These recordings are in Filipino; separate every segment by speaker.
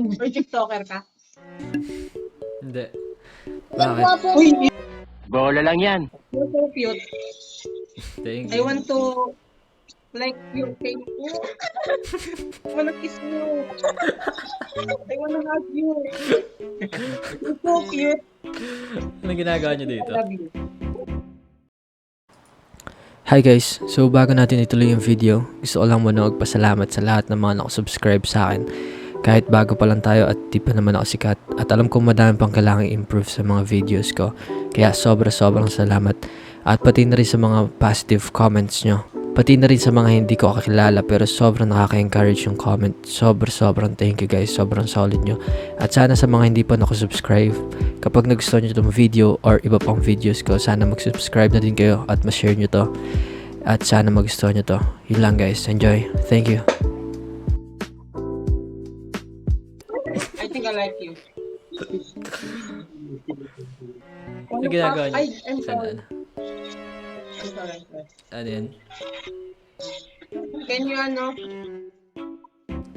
Speaker 1: Or TikToker ka?
Speaker 2: Hindi. Bakit?
Speaker 1: Uy,
Speaker 3: Bola lang yan.
Speaker 1: you're so cute.
Speaker 2: Thank
Speaker 1: I
Speaker 2: you.
Speaker 1: want to like your face. I wanna kiss you. I wanna hug you. You're so cute.
Speaker 2: Anong ginagawa niyo
Speaker 1: I
Speaker 2: dito?
Speaker 1: love you.
Speaker 2: Hi guys, so bago natin ituloy yung video, gusto ko lang muna magpasalamat sa lahat ng mga nakasubscribe sa akin. Kahit bago pa lang tayo at di pa naman ako sikat, at alam kong madami pang kailangang improve sa mga videos ko. Kaya sobrang salamat. At pati na rin sa mga positive comments nyo. Pati na rin sa mga hindi ko kakilala pero sobrang nakaka-encourage yung comment. Sobrang thank you guys, sobrang solid nyo. At sana sa mga hindi pa nakasubscribe, kapag nagustuhan nyo itong video or iba pang videos ko, sana mag-subscribe na din kayo at ma-share nyo to. At sana magustuhan nyo to. Yun lang guys, enjoy. Thank you.
Speaker 1: I think I like you.
Speaker 2: Ano ginagawa nyo?
Speaker 1: Ay, I'm sorry.
Speaker 2: Ano?
Speaker 1: I'm sorry.
Speaker 2: Ano yan?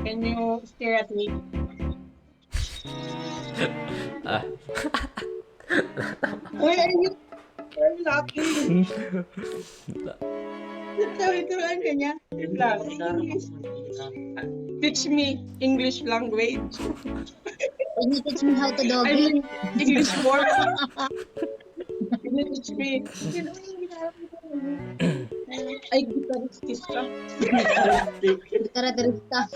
Speaker 1: Can you stare at me?
Speaker 2: Ah.
Speaker 1: Why are you laughing? Turuan ka niya. Teach me English language.
Speaker 4: Can you teach me how to
Speaker 1: I
Speaker 4: doggy?
Speaker 1: mean, English word. Can you teach me? Ay, guitarist ka.
Speaker 4: Karakterista.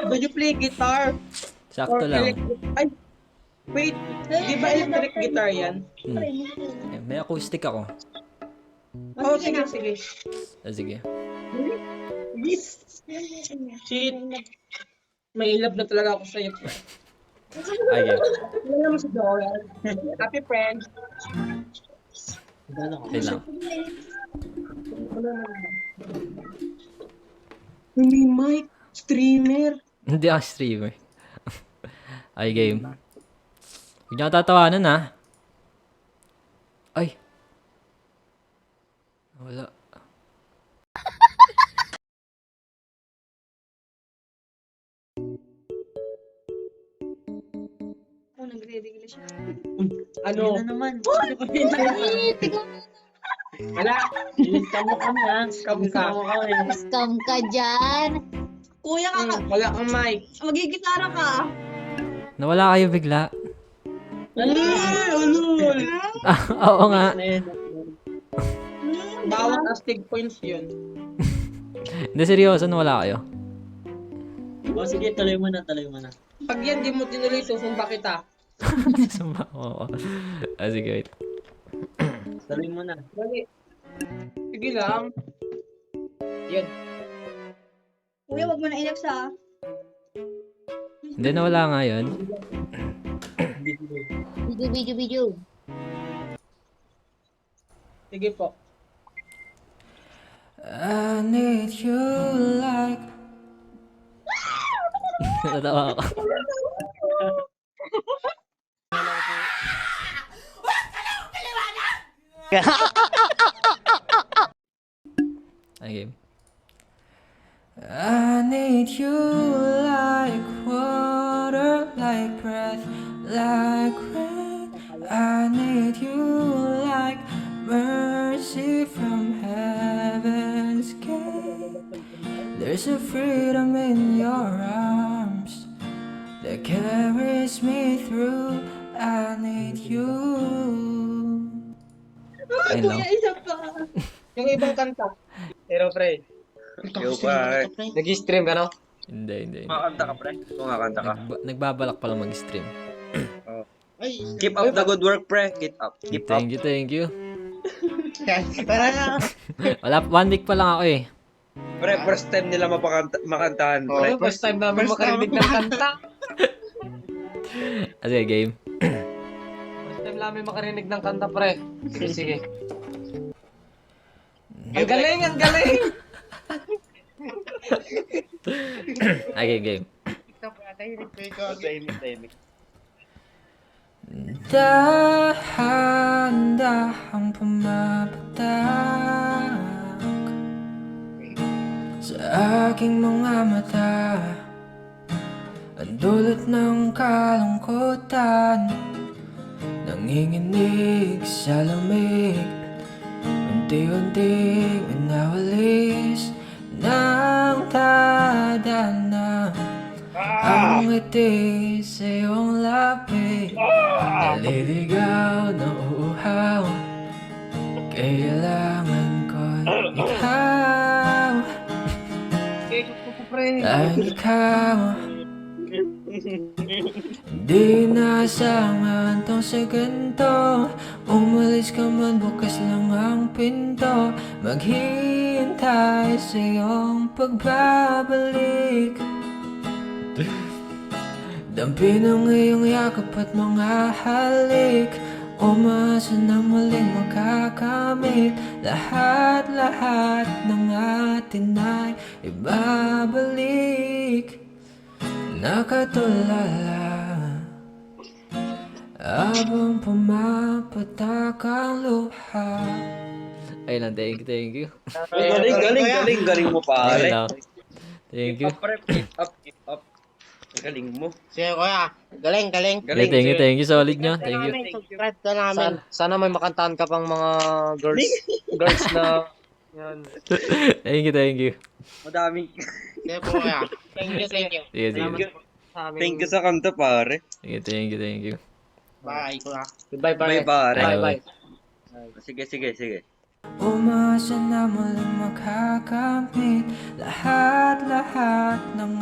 Speaker 1: Do you play guitar?
Speaker 2: Sakto lang.
Speaker 1: Ay, wait. Di ba electric guitar yan?
Speaker 2: May acoustic ako.
Speaker 1: Oh, sige.
Speaker 2: Ah, sige.
Speaker 1: Shit. May love na talaga ako sa'yo.
Speaker 2: Ay, game.
Speaker 1: Wala mo si Joel. Happy friend.
Speaker 2: Okay lang.
Speaker 1: Hindi, Mike. Streamer.
Speaker 2: Hindi ako streamer. Ay, game. Huwag niyo ako tatawanan, ha? Ay. Wala.
Speaker 4: Oh, nagre-regla siya.
Speaker 1: Ano?
Speaker 4: naman.
Speaker 1: Wala. Scam mo kami, ha? Scam ka.
Speaker 4: Scam ka dyan. Kuya ka.
Speaker 1: Wala kang mic.
Speaker 4: Magigitara ka.
Speaker 2: Nawala kayo bigla.
Speaker 1: Ano?
Speaker 2: Ah, oo nga.
Speaker 1: Bawat astig points yun.
Speaker 2: Hindi, seryoso, nawala kayo.
Speaker 5: O sige, tuloy mo na.
Speaker 1: Pag yan di mo tinuloy, susumba kita.
Speaker 2: Sumba. Oo. Ah, sige, wait.
Speaker 5: Tuloy mo na.
Speaker 1: Dali. Sige lang. Yan.
Speaker 4: Kuya, wag mo na iyak sa.
Speaker 2: Hindi, nawala nga yun.
Speaker 4: Video.
Speaker 1: Sige po.
Speaker 2: I need you like... Natatawa ako. Okay. I need you like water, like breath, like rain. I need you like mercy from heaven's gate. There's a freedom in your arms that carries me through. I need you. Ayun lang.
Speaker 4: Isa pa.
Speaker 1: Yung ibang kanta.
Speaker 5: Pero pre,
Speaker 3: Yo pa.
Speaker 5: nag-stream ka no?
Speaker 2: Hindi.
Speaker 3: Makakanta ka, pre. Kung kakanta ka.
Speaker 2: Nagbabalak pa lang mag-stream.
Speaker 3: Keep up the good work, pre. Keep up. Keep up.
Speaker 2: Thank you. Wala, 1 week pa lang ako eh.
Speaker 3: Pre, first time nila makantahan, pre.
Speaker 5: First time namin makarinig ng kanta.
Speaker 2: Sige, game.
Speaker 5: First time namin makarinig ng kanta, pre. Sige. Ang galing!
Speaker 2: Okay, game.
Speaker 3: Tahimik.
Speaker 2: Dahan-dahang pumapatak sa aking mga mata. Ang dulot ng kalungkutan, nanginginig sa lamig, unti-unting nawalis ng tadhana. Ang ngiti sa iyong labi, naliligaw na uuhaw. Kailangan ko'y ikaw, ang ikaw. Di nasangan tong sa ganito, umalis ka man bukas lang ang pinto. Maghihintay sa iyong pagbabalik. Dampi ng iyong yakap at mga halik, umasa na muling makakamit. Lahat-lahat ng atin ay ibabalik. Nakatulala habang pumapatak ang luha. Ayun lang, thank you.
Speaker 3: Galing mo,
Speaker 2: Ayun
Speaker 3: pare.
Speaker 2: lang. Thank you.
Speaker 3: Keep up, pre. Keep up. Galing mo.
Speaker 6: Sige kuya, galing.
Speaker 2: Yeah, thank you, solid nyo. Thank you.
Speaker 6: Subscribe ka namin.
Speaker 5: Sana may makantahan ka pang mga girls na yan.
Speaker 2: Thank you.
Speaker 3: Madaming.
Speaker 6: Sige po kuya. Thank you.
Speaker 2: Sige.
Speaker 5: Sa aming-
Speaker 3: Thank you sa kanta, pare.
Speaker 2: Sige, thank you.
Speaker 6: Bye kuya.
Speaker 5: Goodbye, pare.
Speaker 3: Bye, pare.
Speaker 5: Bye.
Speaker 3: Sige.
Speaker 2: Umasa na muling makakamit. Lahat-lahat ng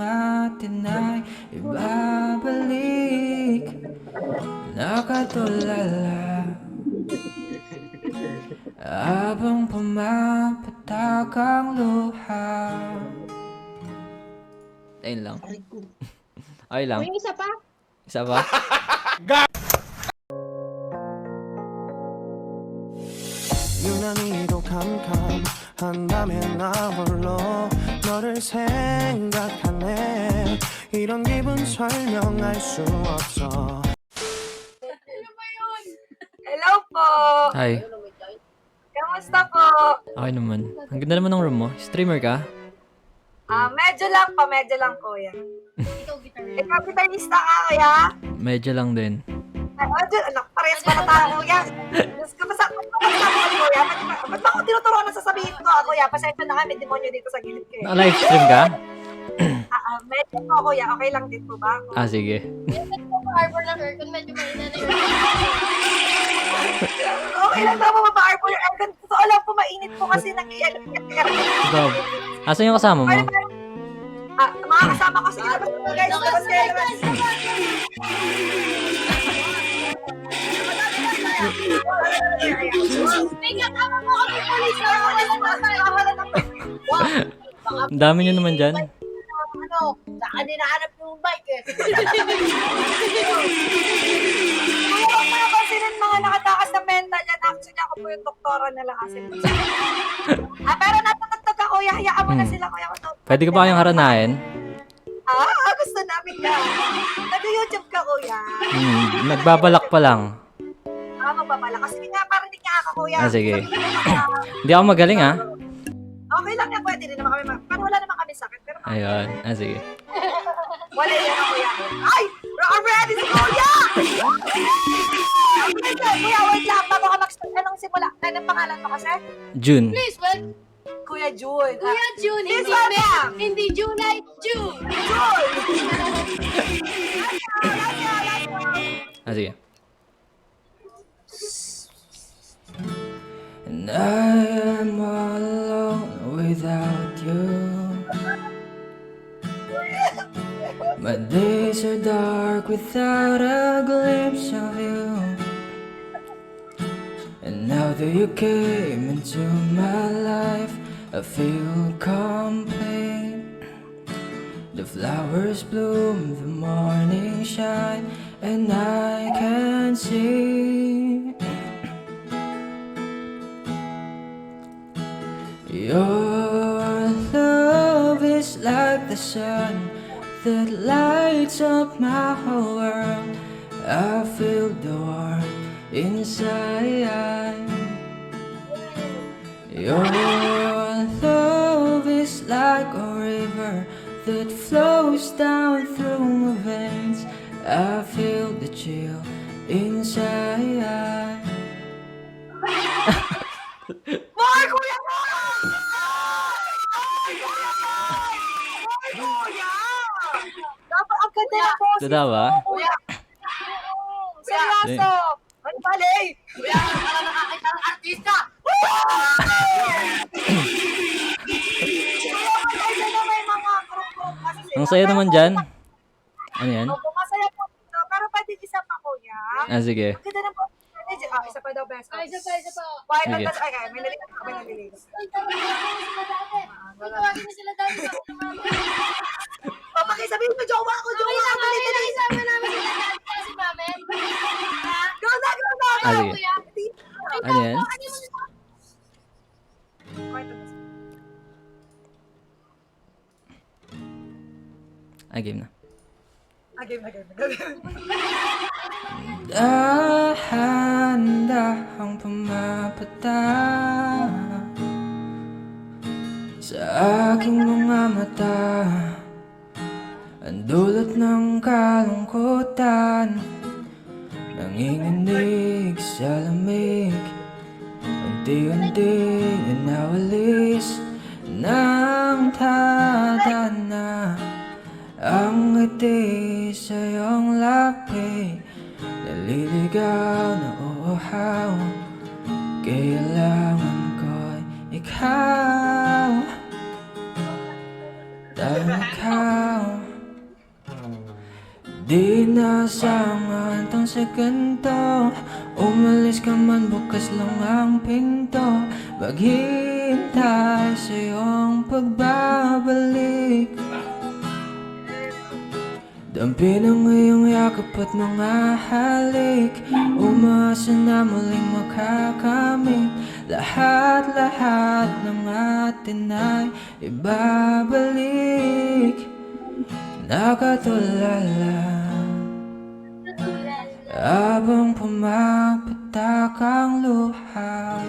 Speaker 2: atin ay ibabalik. Nakatulala habang pumapatak ang luha. Ayun lang. Ay lang.
Speaker 4: Uy, isa pa.
Speaker 2: Isa pa?
Speaker 7: 유난히도 캄캄한 밤에 나 홀로 너를 생각하네 이런 기분 설명할 수 없어
Speaker 8: Hello po!
Speaker 2: Hi.
Speaker 8: Kamusta po?
Speaker 2: Okay naman. Ang ganda naman ng room mo. Streamer ka?
Speaker 8: Medyo lang kuya. Ikaw gitarista ka kuya?
Speaker 2: Medyo lang din.
Speaker 8: Ay, anak, parehas pa na tayo kuya. Diyos ko, basta ko kuya. Ba't ba ako tinuturuan na sasabihin ko kuya? Pasensya na kami, demonyo dito sa gilid ko eh.
Speaker 2: Live stream ka?
Speaker 8: Medyo po kuya, okay lang din po ba?
Speaker 2: Sige.
Speaker 4: Harbor ng aircon, medyo mahina na yun.
Speaker 8: Okay lang daw po mapa-arbor yung aircon. So, alam po, mainit po kasi nag-i-aircon.
Speaker 2: Rob, asan yung kasama mo?
Speaker 8: Mga kasama ko, sige labas po guys. Labas kayo, labas.
Speaker 4: May kasama mo kami police.
Speaker 2: Ang dami nyo naman dyan.
Speaker 4: Ano, saan hinahanap yung bike eh?
Speaker 8: Kaya huwag mo napansinin mga nakatakas na mental yan. Actually, ako po yung doktora nila kasi. Pero natatagtag ako, hayaan mo na sila kuya.
Speaker 2: Pwede ka ba kayong haranahin?
Speaker 8: Gusto namin ka. Nag-YouTube ka kuya.
Speaker 2: Nagbabalak pa lang.
Speaker 8: Magbabala. Kasi nga, parang hindi nga ako kuya.
Speaker 2: Sige. Hindi ako magaling ha.
Speaker 8: Okay lang yan, pwede rin naman kami. Pero wala naman kami sakit. Pero
Speaker 2: Ayun. Sige.
Speaker 8: wala yan ako kuya. Ay! Ready si kuya! Kuya, wait lang. Bago ka mag-start. Anong simula? Anong pangalan mo kasi?
Speaker 2: June.
Speaker 4: Please, what?
Speaker 8: Kuya June.
Speaker 4: Kuya June,
Speaker 8: Yes,
Speaker 4: hindi
Speaker 8: ma'am.
Speaker 4: Hindi July, June.
Speaker 2: Sige. And I am all alone without you. My days are dark without a glimpse of you. And now that you came into my life, I feel complete. The flowers bloom, the morning shine, and I can see your love is like the sun that lights up my whole world. I feel the warmth inside. Your love is like a river that flows down through my veins. I feel the chill inside.
Speaker 8: Boy, kuya mo! Ay, kuya mo! Ay, kuya! Dapat ang ganda ng boses
Speaker 2: Totoo ba?
Speaker 8: mo, kuya. Seryoso! Ano mali? Kuya, para nakakita ng artista! Kuya, maganda na may mga group-group kasi sila.
Speaker 2: Ang saya naman dyan. Ano yan?
Speaker 8: Opo, masaya po dito. Pero pwede isa pa, kuya.
Speaker 2: Sige.
Speaker 8: Ang ganda ng boses. Isa pa daw, best.
Speaker 4: Ay, isa pa.
Speaker 8: Why,
Speaker 2: Sige.
Speaker 8: ay, may nalilis ako, may nalilis.
Speaker 4: Ay, tawagin na sila dati.
Speaker 8: O, pakisabihin mo, jowa ko, jowa ko. Dali, dali.
Speaker 4: Isama namin sila dati kasi mamin.
Speaker 8: Go na, go na.
Speaker 2: Sige. Ano yan? Game na.
Speaker 8: Game.
Speaker 2: Dahan-dahang pumapata sa aking mga mata, ang dulot ng kalungkutan, nanginginig sa lamig, unti-unti nawalis ng tadhana. Ang ngiti sa iyong labi, naliligaw na uuhaw. Kailangan ko'y ikaw, dahil ikaw di nasangan tong sa ganito. Umalis ka man, bukas lang ang pinto, maghihintay sa iyong pagbabalik. Dampi ng iyong yakap at mga halik, umaasa na muling makakamit. Lahat-lahat ng atin ay ibabalik. Nakatulala habang pumapatak ang luha.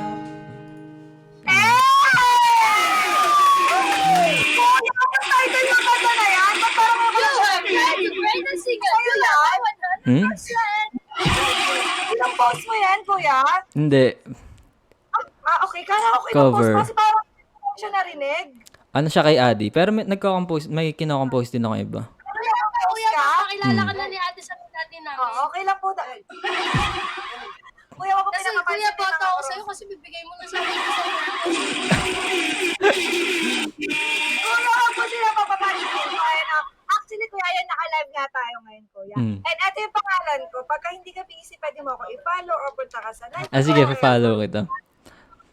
Speaker 8: Ilang post mo yan, kuya?
Speaker 2: Hindi.
Speaker 8: Okay. Kala ko ilang
Speaker 2: Cover.
Speaker 8: post kasi parang hindi ko siya narinig.
Speaker 2: Ano siya kay Adi? Pero may kino-compose din ako iba.
Speaker 8: Kuya,
Speaker 4: Pakilala ka na ni ate sa dati namin.
Speaker 8: okay lang po. Kuya, wag mo
Speaker 4: Kasi kuya, boto ako sa'yo kasi bibigay mo na sa akin.
Speaker 8: Kuya, wag mo sila papapalit ko. Actually, kuya, yan, naka-live nga tayo ngayon, kuya.
Speaker 2: Mm.
Speaker 8: And ito yung pangalan ko. Pagka hindi ka busy, pwede mo ako i-follow or punta ka sa live.
Speaker 2: Sige,
Speaker 8: ko.
Speaker 2: follow kita.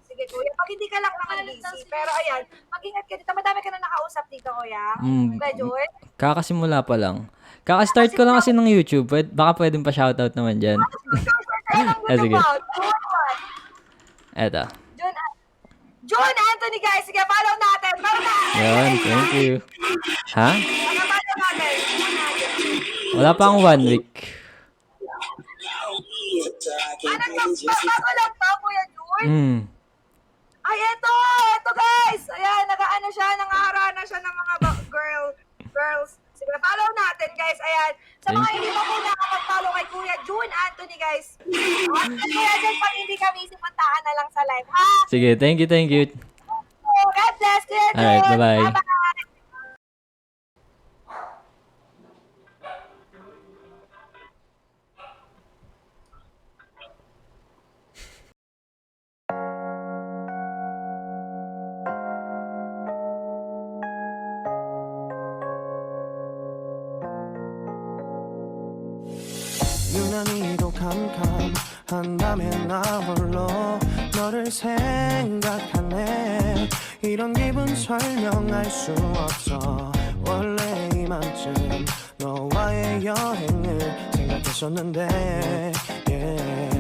Speaker 8: Sige, kuya. Pag hindi ka lang naman busy. Pero ayan, mag-ingat ka dito. Madami ka na nakausap dito, kuya. Medyo,
Speaker 2: Kakasimula pa lang. Kaka-start ko lang kasi ng YouTube. Baka pwedeng pa shoutout naman dyan. Sige. Eto.
Speaker 8: John Anthony, guys. Sige, follow natin. Follow natin.
Speaker 2: Yun, thank you. Ha?
Speaker 8: Follow natin.
Speaker 2: Wala pa akong 1 week.
Speaker 8: Bago lang pa, Kuya John. Ay, eto guys. Ayan, nag-ano siya, nangaharana siya ng mga girls. Sige, follow natin, guys. Ayan. Sa mga hindi pa po nakapag-follow kay Kuya June Anthony, guys. Kaya dyan, pag hindi ka busy, puntaan na lang sa live, ha?
Speaker 2: Sige, thank you.
Speaker 8: God bless, Kuya June.
Speaker 2: Alright, bye-bye.
Speaker 8: Bye-bye.
Speaker 7: 유난히도 캄캄한 밤에 나 홀로 너를 생각하네. 이런 기분 설명할 수 없어. 원래 이맘쯤 너와의 여행을 생각했었는데